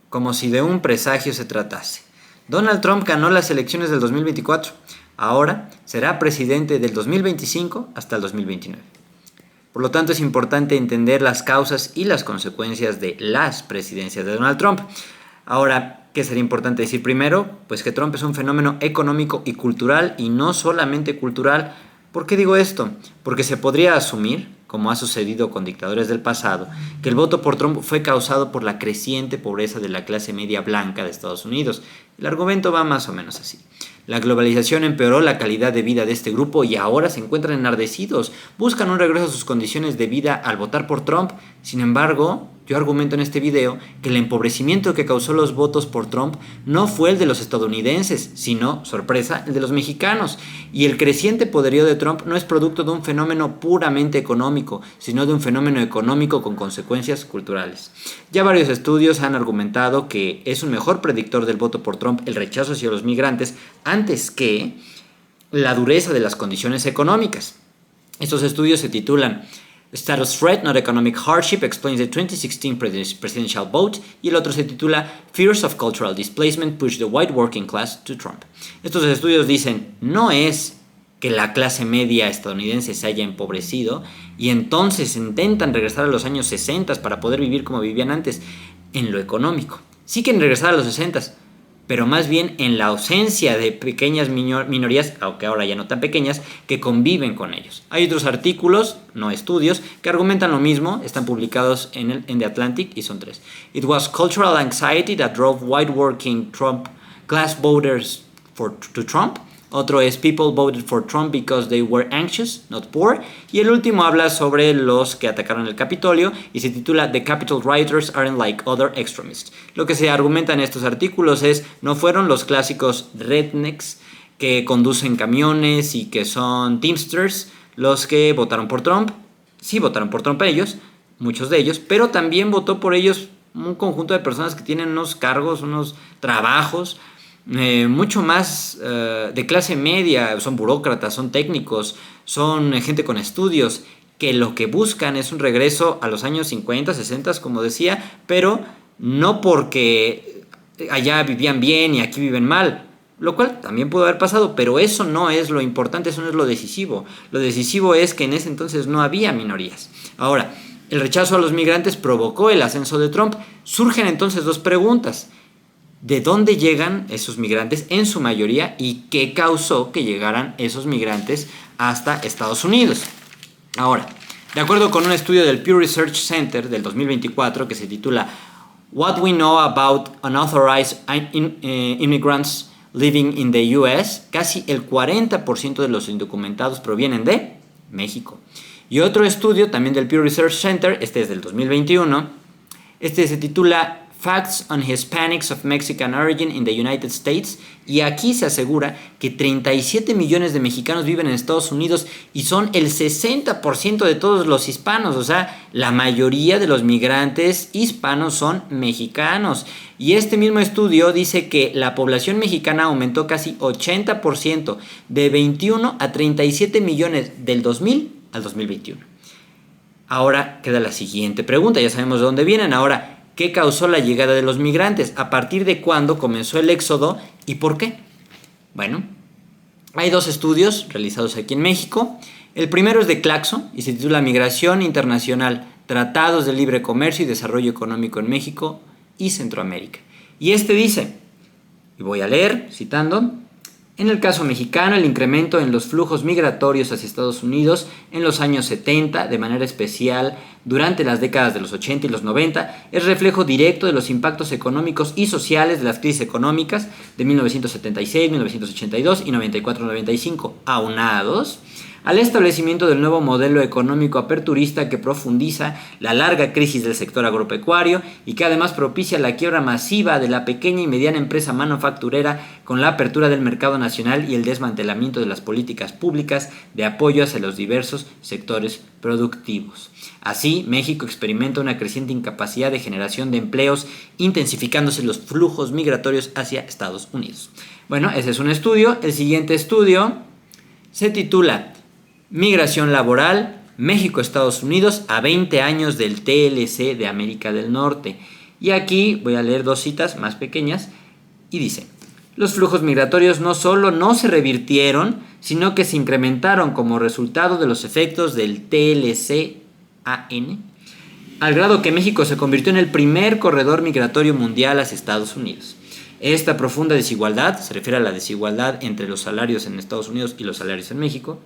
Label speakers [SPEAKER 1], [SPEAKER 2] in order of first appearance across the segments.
[SPEAKER 1] como si de un presagio se tratase. Donald Trump ganó las elecciones del 2024. Ahora será presidente del 2025 hasta el 2029. Por lo tanto, es importante entender las causas y las consecuencias de las presidencias de Donald Trump. Ahora, ¿qué sería importante decir primero? Pues que Trump es un fenómeno económico y cultural, y no solamente cultural. ¿Por qué digo esto? Porque se podría asumir, como ha sucedido con dictadores del pasado, que el voto por Trump fue causado por la creciente pobreza de la clase media blanca de Estados Unidos. El argumento va más o menos así. La globalización empeoró la calidad de vida de este grupo y ahora se encuentran enardecidos. Buscan un regreso a sus condiciones de vida al votar por Trump. Sin embargo, yo argumento en este video que el empobrecimiento que causó los votos por Trump no fue el de los estadounidenses, sino, sorpresa, el de los mexicanos. Y el creciente poderío de Trump no es producto de un fenómeno puramente económico, sino de un fenómeno económico con consecuencias culturales. Ya varios estudios han argumentado que es un mejor predictor del voto por Trump el rechazo hacia los migrantes antes que la dureza de las condiciones económicas. Estos estudios se titulan Status Threat, Not Economic Hardship Explains the 2016 Presidential Vote, y el otro se titula Fears of Cultural Displacement Push the White Working Class to Trump. Estos estudios dicen, no es que la clase media estadounidense se haya empobrecido y entonces intentan regresar a los años 60 para poder vivir como vivían antes en lo económico. Sí quieren regresar a los 60, pero más bien en la ausencia de pequeñas minorías, aunque ahora ya no tan pequeñas, que conviven con ellos. Hay otros artículos, no estudios, que argumentan lo mismo, están publicados en The Atlantic y son 3. It was cultural anxiety that drove white working class voters to Trump. Otro es People voted for Trump because they were anxious, not poor. Y el último habla sobre los que atacaron el Capitolio y se titula The Capitol Rioters aren't like other extremists. Lo que se argumenta en estos artículos es, no fueron los clásicos rednecks que conducen camiones y que son teamsters los que votaron por Trump. Sí votaron por Trump ellos, muchos de ellos, pero también votó por ellos un conjunto de personas que tienen unos cargos, unos trabajos mucho más de clase media, son burócratas, son técnicos, son gente con estudios, que lo que buscan es un regreso a los años 50, 60, como decía, pero no porque allá vivían bien y aquí viven mal, lo cual también pudo haber pasado, pero eso no es lo importante, eso no es lo decisivo. Lo decisivo es que en ese entonces no había minorías. Ahora, el rechazo a los migrantes provocó el ascenso de Trump. Surgen entonces dos preguntas. ¿De dónde llegan esos migrantes en su mayoría y qué causó que llegaran esos migrantes hasta Estados Unidos? Ahora, de acuerdo con un estudio del Pew Research Center del 2024 que se titula What We Know About Unauthorized Immigrants Living in the U.S., casi el 40% de los indocumentados provienen de México. Y otro estudio también del Pew Research Center, este es del 2021, este se titula Facts on Hispanics of Mexican Origin in the United States, y aquí se asegura que 37 millones de mexicanos viven en Estados Unidos y son el 60% de todos los hispanos, o sea, la mayoría de los migrantes hispanos son mexicanos. Y este mismo estudio dice que la población mexicana aumentó casi 80%, de 21 a 37 millones del 2000 al 2021. Ahora queda la siguiente pregunta, ya sabemos de dónde vienen. Ahora, ¿qué causó la llegada de los migrantes? ¿A partir de cuándo comenzó el éxodo y por qué? Bueno, hay dos estudios realizados aquí en México. El primero es de Claxo y se titula Migración Internacional, Tratados de Libre Comercio y Desarrollo Económico en México y Centroamérica. Y este dice, y voy a leer, citando, en el caso mexicano, el incremento en los flujos migratorios hacia Estados Unidos en los años 70, de manera especial durante las décadas de los 80 y los 90, es reflejo directo de los impactos económicos y sociales de las crisis económicas de 1976, 1982 y 94-95, aunados al establecimiento del nuevo modelo económico aperturista que profundiza la larga crisis del sector agropecuario y que además propicia la quiebra masiva de la pequeña y mediana empresa manufacturera con la apertura del mercado nacional y el desmantelamiento de las políticas públicas de apoyo hacia los diversos sectores productivos. Así, México experimenta una creciente incapacidad de generación de empleos, intensificándose los flujos migratorios hacia Estados Unidos. Bueno, ese es un estudio. El siguiente estudio se titula Migración laboral, México-Estados Unidos a 20 años del TLC de América del Norte. Y aquí voy a leer dos citas más pequeñas y dice: los flujos migratorios no solo no se revirtieron, sino que se incrementaron como resultado de los efectos del TLC-AN, al grado que México se convirtió en el primer corredor migratorio mundial hacia Estados Unidos. Esta profunda desigualdad, se refiere a la desigualdad entre los salarios en Estados Unidos y los salarios en México,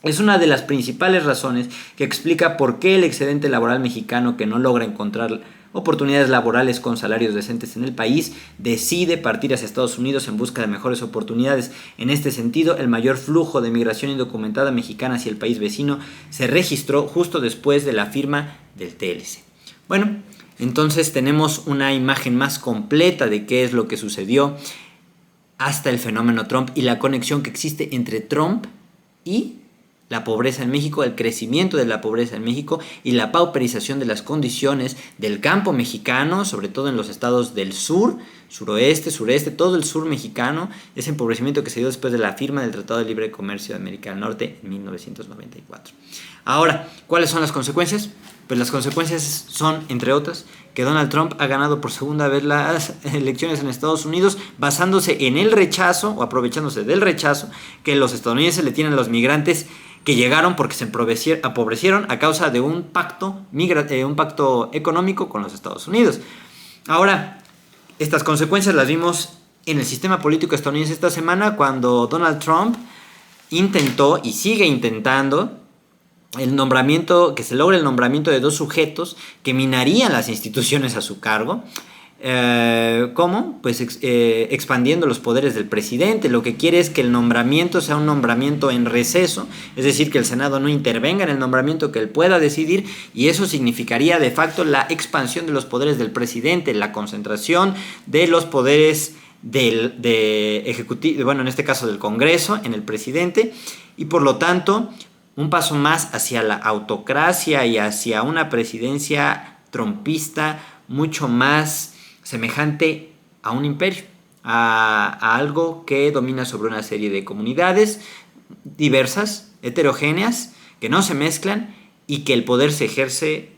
[SPEAKER 1] es una de las principales razones que explica por qué el excedente laboral mexicano, que no logra encontrar oportunidades laborales con salarios decentes en el país, decide partir hacia Estados Unidos en busca de mejores oportunidades. En este sentido, el mayor flujo de migración indocumentada mexicana hacia el país vecino se registró justo después de la firma del TLC. Bueno, entonces tenemos una imagen más completa de qué es lo que sucedió hasta el fenómeno Trump y la conexión que existe entre Trump y la pobreza en México, el crecimiento de la pobreza en México y la pauperización de las condiciones del campo mexicano, sobre todo en los estados del sur, suroeste, sureste, todo el sur mexicano, ese empobrecimiento que se dio después de la firma del Tratado de Libre Comercio de América del Norte en 1994. Ahora, ¿cuáles son las consecuencias? Pues las consecuencias son, entre otras, que Donald Trump ha ganado por segunda vez las elecciones en Estados Unidos basándose en el rechazo o aprovechándose del rechazo que los estadounidenses le tienen a los migrantes que llegaron porque se empobrecieron a causa de un pacto económico con los Estados Unidos. Ahora, estas consecuencias las vimos en el sistema político estadounidense esta semana cuando Donald Trump intentó y sigue intentando que se logre el nombramiento de dos sujetos que minarían las instituciones a su cargo. ¿Cómo? Pues expandiendo los poderes del presidente. Lo que quiere es que el nombramiento sea un nombramiento en receso, es decir, que el Senado no intervenga en el nombramiento, que él pueda decidir, y eso significaría de facto la expansión de los poderes del presidente, la concentración de los poderes de ejecutivo, bueno, en este caso del Congreso, en el presidente, y por lo tanto un paso más hacia la autocracia y hacia una presidencia trumpista mucho más semejante a un imperio, a algo que domina sobre una serie de comunidades diversas, heterogéneas, que no se mezclan y que el poder se ejerce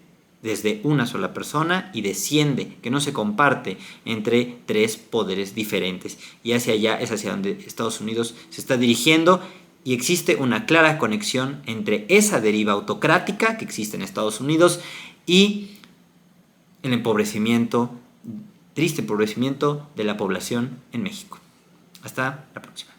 [SPEAKER 1] desde una sola persona y desciende, que no se comparte entre tres poderes diferentes. Y hacia allá es hacia donde Estados Unidos se está dirigiendo, y existe una clara conexión entre esa deriva autocrática que existe en Estados Unidos y el empobrecimiento, triste empobrecimiento de la población en México. Hasta la próxima.